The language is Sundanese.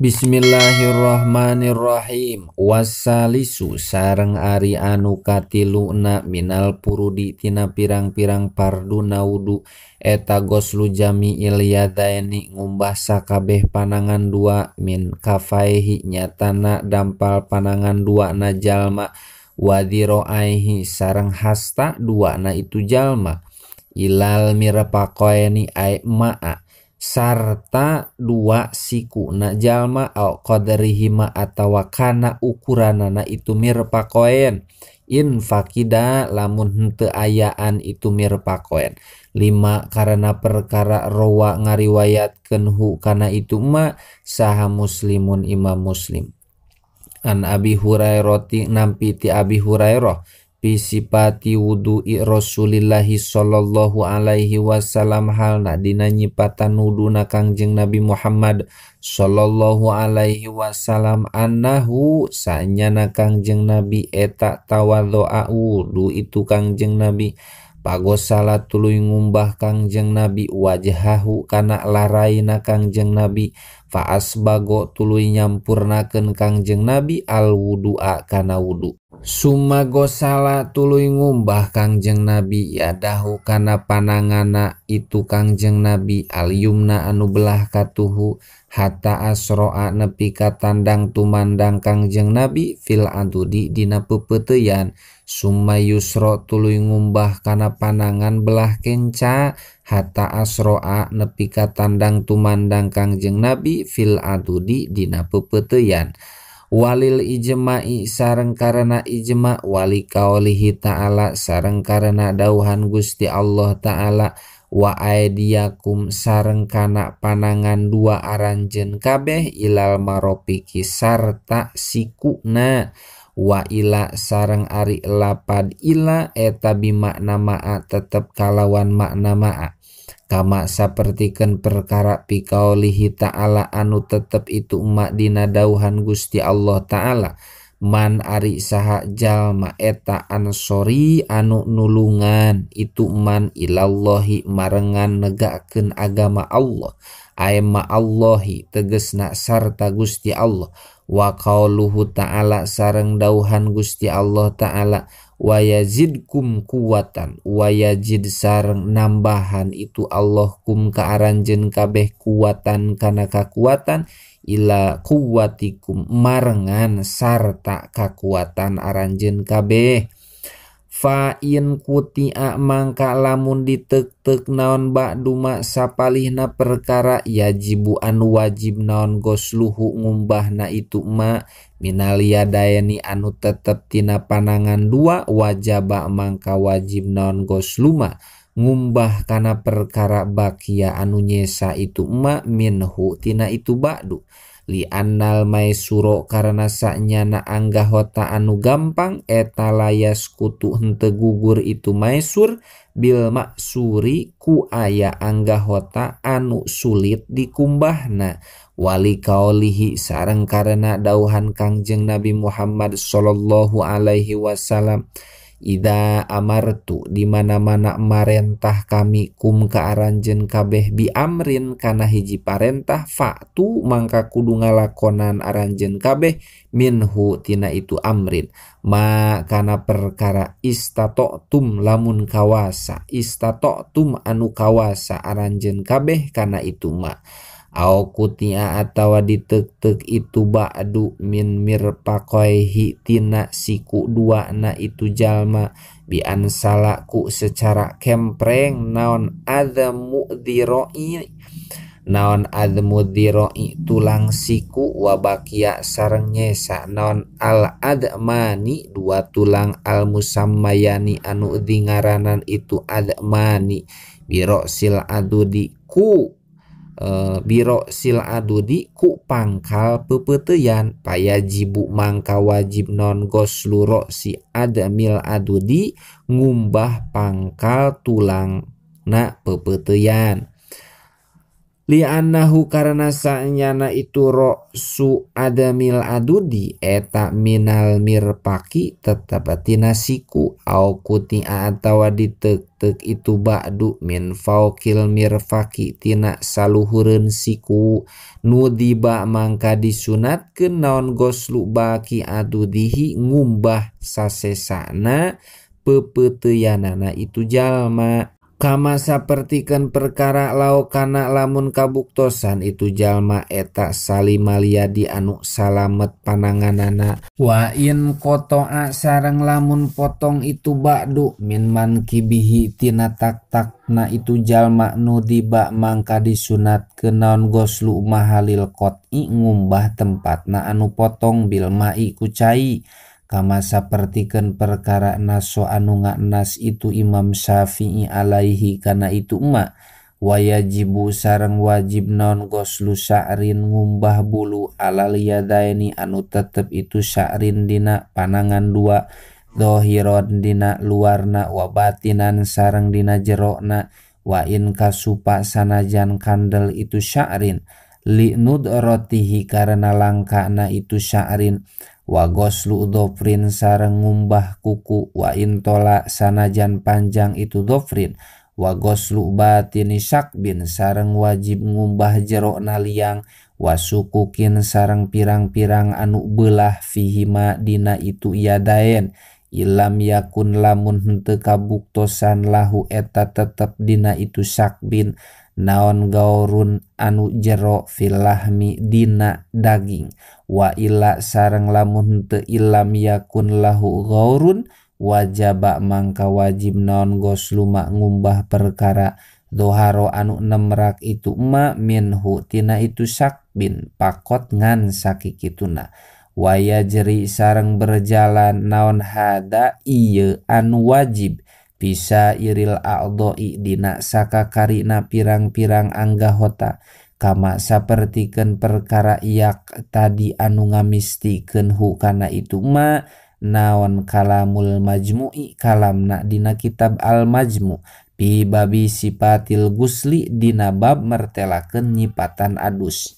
Bismillahirrahmanirrahim. Wassalisu sareng ari anu katiluna minal purudi tina pirang-pirang parduna wudu eta goslu jami'il yadaini ngumbah sakabeh panangan dua min kafaihi nyatana dampal panangan dua na jalma wadiroaihi sareng hasta dua na itu jalma ilal mirpakoeni ai ma'a sarta dua siku na jalma au qadarihima atawa kana ukuranana itu mirpakoen in fakida lamun henteu ayaan itu mirpakoen lima karena perkara rawa ngariwayatkeun hu kana itu ma saha muslimun imam muslim an Abi Hurairah nampi ti Abi Hurairah pisipati wudu'i Rasulillahi sallallahu alaihi wasallam halna dina nyipatan wuduna Kangjeng Nabi Muhammad sallallahu alaihi wasallam annahu sanyana Kangjeng Nabi eta tawaddo'a wudu itu Kangjeng Nabi pagosala tuluy ngumbah Kangjeng Nabi wajhahu kana laraina Kangjeng Nabi fa asbago tuluy nyampurnakeun Kangjeng Nabi al wudu'a kana wudu summa gosala tuluy ngumbah Kangjeng Nabi yadahu kana panangana itu Kangjeng Nabi al yumna anu belah katuhu hatta asro'a nepi ka tandang tumandang Kangjeng Nabi fil adudi dina peupeuteuyan summa yusra tuluy ngumbah kana panangan belah kenca hatta asro'a nepi ka tandang tumandang Kangjeng Nabi fil adudi dina peupeuteuyan walil ijma'i sareng karena ijma' wali kaulihi ta'ala sareng karena dauhan Gusti Allah ta'ala wa aidiyakum sareng kana panangan dua aranjeun kabeh ilal maropiki sarta sikuna wa ila sareng ari lapad ila eta bimakna ma'a tetep kalawan makna ma'a kama sapertikeun perkara piqaulihi ta'ala anu tetep itu emak dina dauhan Gusti Allah ta'ala man ari saha jalma eta ansori anu nulungan itu man ilallahi marengan negakeun agama Allah aema Allahi tegesna sarta Gusti Allah wa qauluhu ta'ala sareng dauhan Gusti Allah ta'ala wa yazidkum kuwatan wa yazid sareng nambahan itu Allah kum ka aranjeun kabeh kuwatan kana kakuatan ila kuwatikum marengan sarta kakuatan aranjeun kabeh fa in kutia mangka lamun diteuk-teuk naon ba'du ma sapalihna perkara yajibu anu wajib naon gosluhu ngumbahna itu ma minal yadaini anu tetep tina panangan dua wajaba mangka wajib naon gosluma ngumbah kana perkara bakia anu nyesa itu ma minhu tina itu ba'du li annal maisuro karena sanyana anggahota anu gampang eta layas kutu henteu gugur itu maisur bil maksuri ku aya anggahota anu sulit dikumbahna wali kaulihi sareng karena dauhan Kangjeng Nabi Muhammad sallallahu alaihi wasallam ida amartu di mana-mana marentah kami kum ka aranjeun kabeh bi amrin kana hiji parentah fa'tu mangka kudu ngalakonan aranjeun kabeh minhu tina itu amrin ma kana perkara istata'tum lamun kawasa istata'tum anu kawasa aranjeun kabeh kana itu ma au kutia atawa diteuk-teuk itu ba'du min mirpaqaihi tina siku dua na itu jalma bi ansalaku secara kempreng naon admu dhira'i tulang siku wa bakia sareng nyesa naon al admani dua tulang al musammayani anu dingaranan itu admani biro sil adudi ku biro sil adudi ku pangkal peupeuteuyan payajibu mangka wajib non gosluro si adamil adudi ngumbah pangkal tulang na peupeuteuyan li'annahu karena sa'nyana itu ro'su adamil adudi eta minal mirpaki tetap tina siku au kuti'a atawa ditek-tek itu ba'du min faukil mirfaki tina saluhureun siku nudiba mangka disunatkeun naon goslu baki adudihi ngumbah sasesana pepeuteyanana itu jalma. Kama sapertikeun perkara lau kana lamun kabuktosan itu jalma eta salimalia di anu salamet pananganana wa in kotoa sareng lamun potong itu ba'du min man kibihi tina tak-takna itu jalma nu diba mangka disunatkeun naon goslu mahalil qot'i ngumbah tempatna anu potong bil ma'i ku cai. Kama sapertikeun perkara naso anu ngaknas itu Imam Syafi'i alaihi kana itu emak wayajibu sareng wajib non goslu sya'rin ngumbah bulu alal yadaini anu tetep itu sya'rin dina panangan dua dohiron dina luarna wa batinan sareng dina jerokna wa in kasupa sanajan kandel itu sya'rin li nudratihi karena langkana itu sya'rin wa goslu dhofrin sareng ngumbah kuku wa intola sanajan panjang itu dhofrin wa goslu batini syakbin sareng wajib ngumbah jerokna liang wa sukukin sareng pirang-pirang anu belah fihima dina itu yadaen ilam yakun lamun henteu kabuktosan lahu eta tetep dina itu syakbin naon gaurun anu jero filahmi dina daging wa illa sareng lamun teu ilam yakun lahu gaurun wajaba mangka wajib naon goslu mak ngumbah perkara doharo anu nemrak itu ma minhu tina itu sakbin pakot ngan sakikituna waya jeri sareng berjalan naon hada ieu anu wajib bisa iril a'dha'i dina sakakarina pirang-pirang anggahota kama sapertikeun perkara yak tadi anu ngamistikeun hu kana itu ma naon kalamul majmu'i kalamna dina kitab al majmu' bi babi sipatil gusli dina bab mertelakeun nyipatan adus.